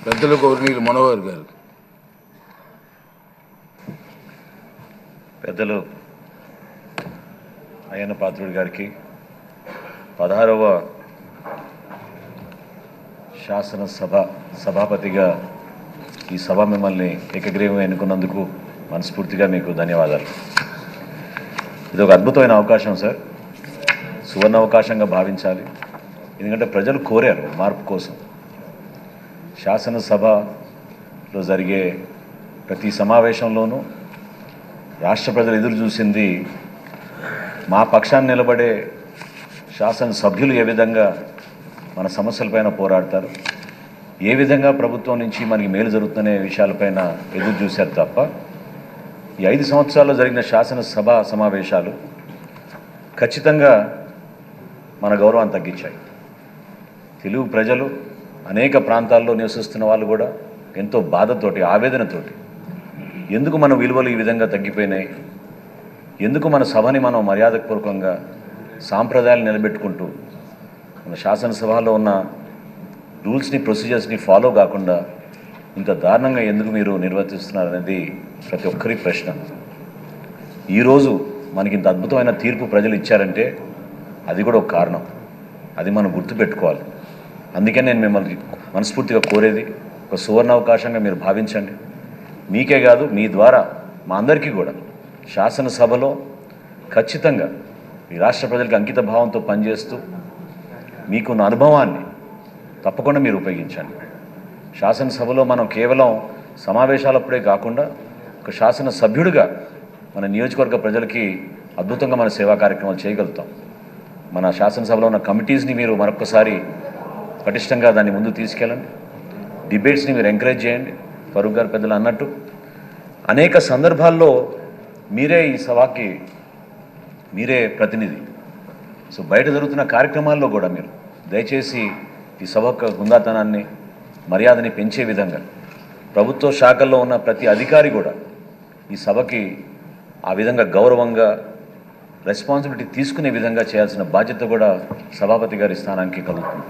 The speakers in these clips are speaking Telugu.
పెద్దలు గౌరవనీయులు మనోహర్ గారు. పెద్దలు అయ్యన్న పాత్రుడి గారికి 16వ శాసనసభ సభాపతిగా ఈ సభ మిమ్మల్ని ఏకగ్రీవంగా ఎన్నుకున్నందుకు మనస్ఫూర్తిగా మీకు ధన్యవాదాలు. ఇది ఒక అద్భుతమైన అవకాశం సార్, సువర్ణ అవకాశంగా భావించాలి. ఎందుకంటే ప్రజలు కోరారు మార్పు కోసం. శాసనసభలో జరిగే ప్రతి సమావేశంలోనూ రాష్ట్ర ప్రజలు ఎదురు చూసింది మా పక్షాన్ని నిలబడే శాసనసభ్యులు ఏ విధంగా మన సమస్యలపైన పోరాడతారు, ఏ విధంగా ప్రభుత్వం నుంచి మనకి మేలు జరుగుతున్న విషయాలపైన ఎదురు చూశారు తప్ప ఈ 5 సంవత్సరాల్లో జరిగిన శాసనసభ సమావేశాలు ఖచ్చితంగా మన గౌరవాన్ని తగ్గించాయి. తెలుగు ప్రజలు అనేక ప్రాంతాల్లో నివసిస్తున్న వాళ్ళు కూడా ఎంతో బాధతోటి, ఆవేదనతోటి ఎందుకు మన విలువలు ఈ విధంగా తగ్గిపోయినాయి, ఎందుకు మన సభని మనం మర్యాదపూర్వకంగా సాంప్రదాయాలు నిలబెట్టుకుంటూ మన శాసనసభలో ఉన్న రూల్స్ని, ప్రొసీజర్స్ని ఫాలో కాకుండా ఇంత దారుణంగా ఎందుకు మీరు నిర్వర్తిస్తున్నారు అనేది ప్రతి ఒక్కరి ప్రశ్న. ఈరోజు మనకి ఇంత అద్భుతమైన తీర్పు ప్రజలు ఇచ్చారంటే అది కూడా ఒక కారణం. అది మనం గుర్తుపెట్టుకోవాలి. అందుకే నేను మిమ్మల్ని మనస్ఫూర్తిగా కోరేది ఒక సువర్ణ అవకాశంగా మీరు భావించండి. మీకే కాదు, మీ ద్వారా మా అందరికీ కూడా శాసనసభలో ఖచ్చితంగా ఈ రాష్ట్ర ప్రజలకు అంకిత భావంతో పనిచేస్తూ మీకున్న అనుభవాన్ని తప్పకుండా మీరు ఉపయోగించండి. శాసనసభలో మనం కేవలం సమావేశాలప్పుడే కాకుండా ఒక శాసనసభ్యుడిగా మన నియోజకవర్గ ప్రజలకి అద్భుతంగా మన సేవా కార్యక్రమాలు చేయగలుగుతాం. మన శాసనసభలో ఉన్న కమిటీస్ని మీరు మరొకసారి పటిష్టంగా దాన్ని ముందు తీసుకెళ్ళండి. డిబేట్స్ని మీరు ఎంకరేజ్ చేయండి. ఫరూక్ గారు పెద్దలు అన్నట్టు అనేక సందర్భాల్లో మీరే ఈ సభకి మీరే ప్రతినిధి. సో బయట జరుగుతున్న కార్యక్రమాల్లో కూడా మీరు దయచేసి ఈ సభ హుందాతనాన్ని, మర్యాదని పెంచే విధంగా ప్రభుత్వ శాఖల్లో ఉన్న ప్రతి అధికారి కూడా ఈ సభకి ఆ విధంగా గౌరవంగా రెస్పాన్సిబిలిటీ తీసుకునే విధంగా చేయాల్సిన బాధ్యత కూడా సభాపతి గారి స్థానానికి కలుగుతుంది.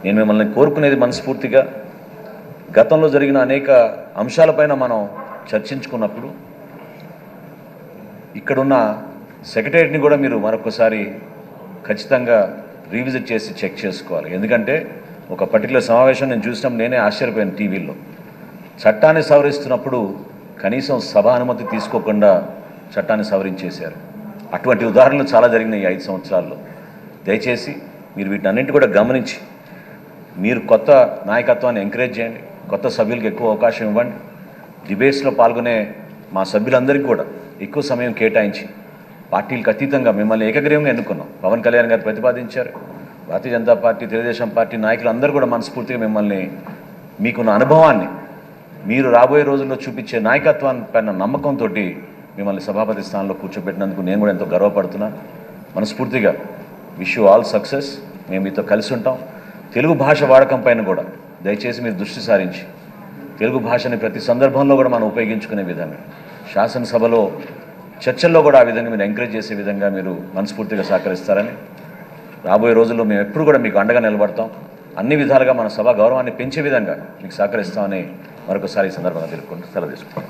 నేను మిమ్మల్ని కోరుకునేది మనస్ఫూర్తిగా గతంలో జరిగిన అనేక అంశాలపైన మనం చర్చించుకున్నప్పుడు ఇక్కడున్న సెక్రటేరియట్ని కూడా మీరు మరొకసారి ఖచ్చితంగా రీవిజిట్ చేసి చెక్ చేసుకోవాలి. ఎందుకంటే ఒక పర్టికులర్ సమావేశం నేను చూసినప్పుడు నేనే ఆశ్చర్యపోయాను. టీవీలో చట్టాన్ని సవరిస్తున్నప్పుడు కనీసం సభ అనుమతి తీసుకోకుండా చట్టాన్ని సవరించేశారు. అటువంటి ఉదాహరణలు చాలా జరిగినాయి 5 సంవత్సరాల్లో. దయచేసి మీరు వీటన్నింటి కూడా గమనించి మీరు కొత్త నాయకత్వాన్ని ఎంకరేజ్ చేయండి. కొత్త సభ్యులకు ఎక్కువ అవకాశం ఇవ్వండి. డిబేట్స్లో పాల్గొనే మా సభ్యులందరికీ కూడా ఎక్కువ సమయం కేటాయించి పార్టీలకు అతీతంగా మిమ్మల్ని ఏకగ్రీవంగా ఎన్నుకున్నాం. పవన్ కళ్యాణ్ గారు ప్రతిపాదించారు. భారతీయ జనతా పార్టీ, తెలుగుదేశం పార్టీ నాయకులందరూ కూడా మనస్ఫూర్తిగా మిమ్మల్ని మీకున్న అనుభవాన్ని, మీరు రాబోయే రోజుల్లో చూపించే నాయకత్వాన్ని పైన నమ్మకంతో మిమ్మల్ని సభాపతి స్థానంలో కూర్చోబెట్టినందుకు నేను కూడా ఎంతో గర్వపడుతున్నాను. మనస్ఫూర్తిగా విష్ యూ ఆల్ సక్సెస్. మేము మీతో కలిసి ఉంటాం. తెలుగు భాష వాడకం పైన కూడా దయచేసి మీరు దృష్టి సారించి తెలుగు భాషని ప్రతి సందర్భంలో కూడా మనం ఉపయోగించుకునే విధంగా శాసనసభలో చర్చల్లో కూడా ఆ విధంగా మీరు ఎంకరేజ్ చేసే విధంగా మీరు మనస్ఫూర్తిగా సహకరిస్తారని, రాబోయే రోజుల్లో మేము ఎప్పుడు కూడా మీకు అండగా నిలబడతాం. అన్ని విధాలుగా మన సభ గౌరవాన్ని పెంచే విధంగా మీకు సహకరిస్తామని మరొకసారి ఈ సందర్భంగా తెలుపుకుంటూ సెలవు తీసుకుంటాం.